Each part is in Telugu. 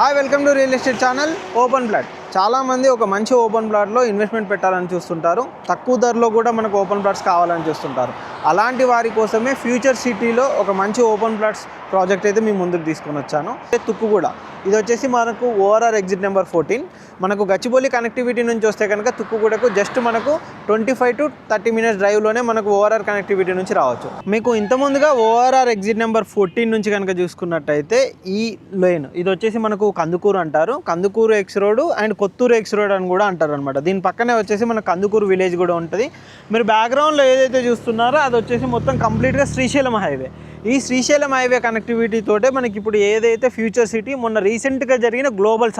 Hi welcome to real estate channel open plot. చాలామంది ఒక మంచి ఓపెన్ ప్లాట్లో ఇన్వెస్ట్మెంట్ పెట్టాలని చూస్తుంటారు, తక్కువ ధరలో కూడా మనకు ఓపెన్ ప్లాట్స్ కావాలని చూస్తుంటారు. అలాంటి వారి కోసమే ఫ్యూచర్ సిటీలో ఒక మంచి ఓపెన్ ప్లాట్స్ ప్రాజెక్ట్ అయితే మీ ముందుకు తీసుకొని వచ్చాను. తుక్కుగూడ ఇది వచ్చేసి మనకు ఓఆర్ఆర్ ఎగ్జిట్ నెంబర్ 14. మనకు గచ్చిబౌలి కనెక్టివిటీ నుంచి వస్తే కనుక తుక్కుగూడకు జస్ట్ మనకు 25 to 30 minutes డ్రైవ్లోనే మనకు ఓఆర్ఆర్ కనెక్టివిటీ నుంచి రావచ్చు. మీకు ఇంతకుముందుగా ఓఆర్ఆర్ ఎగ్జిట్ నెంబర్ 14 నుంచి కనుక చూసుకున్నట్టయితే ఈ లైన్ ఇది వచ్చేసి మనకు కందుకూరు అంటారు. Kandukur X road and Kothur X road అని కూడా అంటారు అనమాట. దీని పక్కనే వచ్చేసి మన కందుకూరు విలేజ్ కూడా ఉంటుంది. మీరు బ్యాక్గ్రౌండ్లో ఏదైతే చూస్తున్నారో అది వచ్చేసి మొత్తం కంప్లీట్గా శ్రీశైలం హైవే. ఈ శ్రీశైలం హైవే కనెక్టివిటీ తోటే మనకి ఇప్పుడు ఏదైతే ఫ్యూచర్ సిటీ మొన్న రీసెంట్గా జరిగిన గ్లోబల్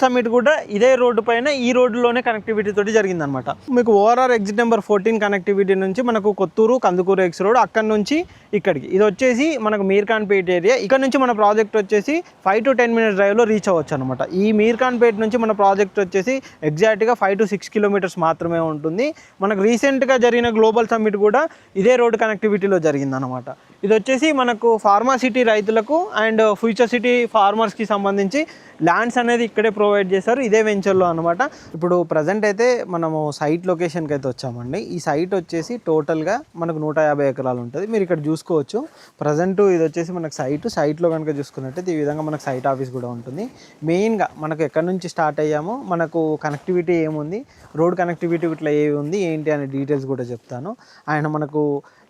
సమ్మిట్ కూడా ఇదే రోడ్డు పైన ఈ రోడ్డులోనే కనెక్టివిటీ తోటి జరిగిందనమాట. మీకు ఓఆర్ఆర్ ఎగ్జిట్ నెంబర్ 14 కనెక్టివిటీ నుంచి మనకు కొత్తూరు కందుకూరు ఎక్స్ రోడ్, అక్కడ నుంచి ఇక్కడికి ఇది వచ్చేసి మనకు మీర్ఖాన్పేట్ ఏరియా. ఇక్కడ నుంచి మన ప్రాజెక్ట్ వచ్చేసి 5 to 10 minutes డ్రైవ్లో రీచ్ అవ్వచ్చు అనమాట. ఈ మీర్ఖాన్పేట్ నుంచి మన ప్రాజెక్ట్ వచ్చేసి ఎగ్జాక్ట్గా 5 to 6 kilometers మాత్రమే ఉంటుంది. మనకు రీసెంట్గా జరిగిన గ్లోబల్ సమ్మిట్ కూడా ఇదే రోడ్ కనెక్టివిటీలో జరిగిందనమాట. ఇది వచ్చేసి మనకు ఫార్మాసిటీ రైతులకు అండ్ ఫ్యూచర్ సిటీ ఫార్మర్స్కి సంబంధించి ల్యాండ్స్ అనేది ఇక్కడే ప్రొవైడ్ చేశారు, ఇదే వెంచర్లో అనమాట. ఇప్పుడు ప్రజెంట్ అయితే మనము సైట్ లొకేషన్కి అయితే వచ్చామండి. ఈ సైట్ వచ్చేసి టోటల్గా మనకు 150 ఎకరాలు ఉంటుంది. మీరు ఇక్కడ చూసుకోవచ్చు. ప్రజెంట్ ఇది వచ్చేసి మనకు సైట్లో కనుక చూసుకున్నట్టయితే ఈ విధంగా మనకు సైట్ ఆఫీస్ కూడా ఉంటుంది. మెయిన్గా మనకు ఎక్కడి నుంచి స్టార్ట్ అయ్యామో, మనకు కనెక్టివిటీ ఏముంది, రోడ్ కనెక్టివిటీ ఇట్లా ఏమి ఉంది ఏంటి అనే డీటెయిల్స్ కూడా చెప్తాను. అండ్ మనకు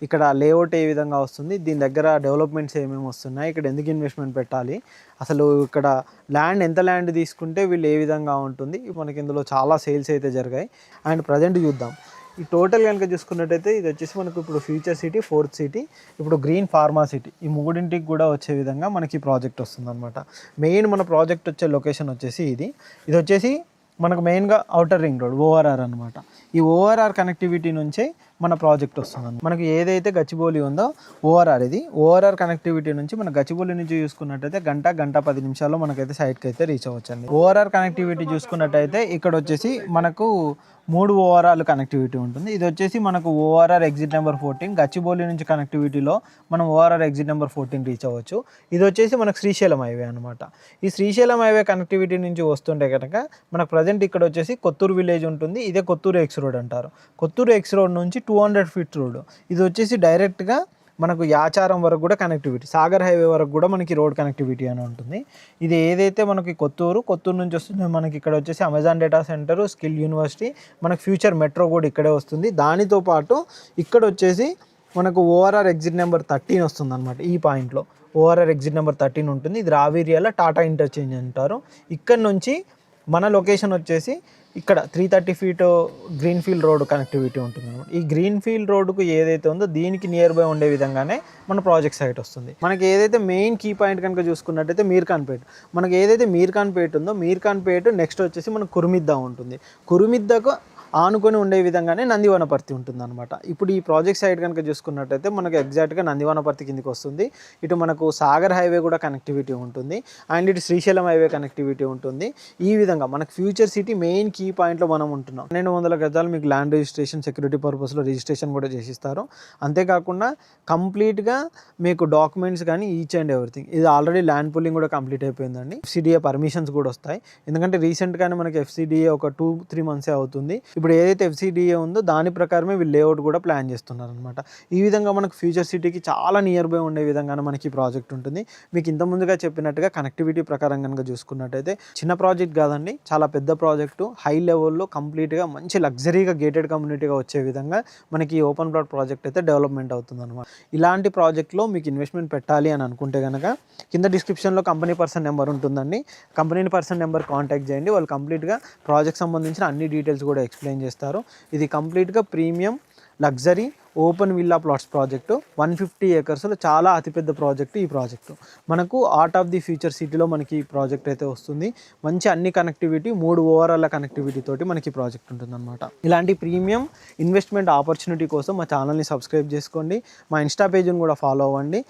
ఇక్కడ లేఅవుట్ ఏ విధంగా వస్తుంది, దీని దగ్గర డెవలప్మెంట్స్ ఏమేమి వస్తున్నాయి, ఇక్కడ ఎందుకు ఇన్వెస్ట్మెంట్ పెట్టాలి, అసలు ఇక్కడ ఎంత ల్యాండ్ తీసుకుంటే వీళ్ళు ఏ విధంగా ఉంటుంది, మనకి ఇందులో చాలా సేల్స్ అయితే జరిగాయి. అండ్ ప్రజెంట్ చూద్దాం. ఈ టోటల్ కనుక చూసుకున్నట్టయితే ఇది వచ్చేసి మనకు ఇప్పుడు ఫ్యూచర్ సిటీ, 4th సిటీ, ఇప్పుడు గ్రీన్ ఫార్మా సిటీ, ఈ మూడింటికి కూడా వచ్చే విధంగా మనకి ప్రాజెక్ట్ వస్తుంది అనమాట. మెయిన్ మన ప్రాజెక్ట్ వచ్చే లొకేషన్ వచ్చేసి ఇది వచ్చేసి మనకు మెయిన్గా ఔటర్ రింగ్ రోడ్ ఓఆర్ఆర్ అనమాట. ఈ ఓఆర్ఆర్ కనెక్టివిటీ నుంచే మన ప్రాజెక్ట్ వస్తుంది. మనకి ఏదైతే గచ్చిబౌలి ఉందో ఓఆర్ఆర్, ఇది ఓఆర్ఆర్ కనెక్టివిటీ నుంచి మన గచ్చిబౌలి నుంచి చూసుకున్నట్టయితే గంట 10 నిమిషాల్లో మనకైతే సైట్కి అయితే రీచ్ అవ్వచ్చండి. ఓఆర్ఆర్ కనెక్టివిటీ చూసుకున్నట్టయితే ఇక్కడ వచ్చేసి మనకు 3 ఓఆర్ఆర్ కనెక్టివిటీ ఉంటుంది. ఇది వచ్చేసి మనకు ఓఆర్ఆర్ ఎగ్జిట్ నెంబర్ 14 గచ్చిబౌలి నుంచి కనెక్టివిటీలో మనం ఓఆర్ఆర్ ఎగ్జిట్ నెంబర్ 14 రీచ్ అవ్వచ్చు. ఇది వచ్చేసి మనకు శ్రీశైలం హైవే అనమాట. ఈ శ్రీశైలం హైవే కనెక్టివిటీ నుంచి వస్తుంటే కనుక మనకు ప్రజెంట్ ఇక్కడ వచ్చేసి కొత్తూరు విలేజ్ ఉంటుంది. ఇదే కొత్తూరు ఎక్స్ రోడ్ అంటారు. కొత్తూరు ఎక్స్ రోడ్ నుంచి 200 feet రోడ్. ఇది వచ్చేసి డైరెక్ట్గా మనకు యాచారం వరకు కూడా కనెక్టివిటీ, సాగర్ హైవే వరకు కూడా మనకి రోడ్ కనెక్టివిటీ అని ఉంటుంది. ఇది ఏదైతే మనకి కొత్తూరు నుంచి వస్తుంది, మనకి ఇక్కడ వచ్చేసి Amazon data centre, skill university, మనకి ఫ్యూచర్ మెట్రో కూడా ఇక్కడే వస్తుంది. దానితో పాటు ఇక్కడ వచ్చేసి మనకు ఓఆర్ఆర్ ఎగ్జిట్ నెంబర్ 13 వస్తుంది అనమాట. ఈ పాయింట్లో ఓఆర్ఆర్ ఎగ్జిట్ నెంబర్ 13 ఉంటుంది. ఇది రావేరియాలో టాటా ఇంటర్చేంజ్ అంటారు. ఇక్కడ నుంచి మన లొకేషన్ వచ్చేసి ఇక్కడ 330 feet green field road connectivity ఉంటుంది అనమాట. ఈ గ్రీన్ ఫీల్డ్ రోడ్కు ఏదైతే ఉందో దీనికి నియర్ బై ఉండే విధంగానే మన ప్రాజెక్ట్ సైట్ వస్తుంది. మనకి ఏదైతే మెయిన్ కీ పాయింట్ కనుక చూసుకున్నట్టయితే మీర్ఖాన్పేట్. మనకి ఏదైతే మీర్ఖాన్పేట్ ఉందో మీర్ఖాన్పేట్ నెక్స్ట్ వచ్చేసి మనకు కురుమిద్ద ఉంటుంది. కురుమిద్దకు ఆనుకొని ఉండే విధంగానే నందివనపర్తి ఉంటుంది అనమాట. ఇప్పుడు ఈ ప్రాజెక్ట్ సైట్ కనుక చూసుకున్నట్టయితే మనకు ఎగ్జాక్ట్గా నందివనపర్తి కిందకి వస్తుంది. ఇటు మనకు సాగర్ హైవే కూడా కనెక్టివిటీ ఉంటుంది అండ్ ఇటు శ్రీశైలం హైవే కనెక్టివిటీ ఉంటుంది. ఈ విధంగా మనకు ఫ్యూచర్ సిటీ మెయిన్ కీ పాయింట్లో మనం ఉంటున్నాం. 1200 గజాలు మీకు ల్యాండ్ రిజిస్ట్రేషన్, సెక్యూరిటీ పర్పస్లో రిజిస్ట్రేషన్ కూడా చేసిస్తారు. అంతేకాకుండా కంప్లీట్గా మీకు డాక్యుమెంట్స్ కానీ ఈచ్ అండ్ ఎవ్రీథింగ్, ఇది ఆల్రెడీ ల్యాండ్ పుల్లింగ్ కూడా కంప్లీట్ అయిపోయిందండి. ఎఫ్సిడిఏ పర్మిషన్స్ కూడా వస్తాయి. ఎందుకంటే రీసెంట్గానే మనకి ఎఫ్సిడిఏ ఒక 2-3 months అవుతుంది. ఇప్పుడు ఏదైతే ఎఫ్సిడిఏ ఉందో దాని ప్రకారమే వీళ్ళు లేఅవుట్ కూడా ప్లాన్ చేస్తున్నారు అనమాట. ఈ విధంగా మనకు ఫ్యూచర్ సిటీకి చాలా నియర్ బై ఉండే విధంగానే మనకి ప్రాజెక్ట్ ఉంటుంది. మీకు ఇంత ముందుగా చెప్పినట్టుగా కనెక్టివిటీ ప్రకారం కనుక చూసుకున్నట్టయితే చిన్న ప్రాజెక్ట్ కాదండి, చాలా పెద్ద ప్రాజెక్టు, హై లెవెల్లో కంప్లీట్గా మంచి లగ్జరీగా గేటెడ్ కమ్యూనిటీగా వచ్చే విధంగా మనకి ఈ ఓపెన్ ప్లాట్ ప్రాజెక్ట్ అయితే డెవలప్మెంట్ అవుతుంది అనమాట. ఇలాంటి ప్రాజెక్ట్లో మీకు ఇన్వెస్ట్మెంట్ పెట్టాలి అని అనుకుంటే కనుక కింద డిస్క్రిప్షన్లో కంపెనీ పర్సన్ నెంబర్ ఉంటుందండి. కంపెనీ పర్సన్ నెంబర్ కాంటాక్ట్ చేయండి. వాళ్ళు కంప్లీట్గా ప్రాజెక్ట్ సంబంధించిన అన్ని డీటెయిల్స్ కూడా ఎక్స్ప్లెయిన్ చేస్తారు. ఇది కంప్లీట్గా premium luxury open villa plots project, 150 acres చాలా అతిపెద్ద ప్రాజెక్టు. ఈ ప్రాజెక్టు మనకు ఆర్ట్ ఆఫ్ ది ఫ్యూచర్ సిటీలో మనకి ఈ ప్రాజెక్ట్ అయితే వస్తుంది. మంచి అన్ని కనెక్టివిటీ, 3 ఓవరాల్ కనెక్టివిటీ తోటి మనకి ప్రాజెక్ట్ ఉంటుంది అనమాట. ఇలాంటి ప్రీమియం ఇన్వెస్ట్మెంట్ ఆపర్చునిటీ కోసం మా ఛానల్ని సబ్స్క్రైబ్ చేసుకోండి. మా ఇన్స్టా పేజ్ని కూడా ఫాలో అవ్వండి.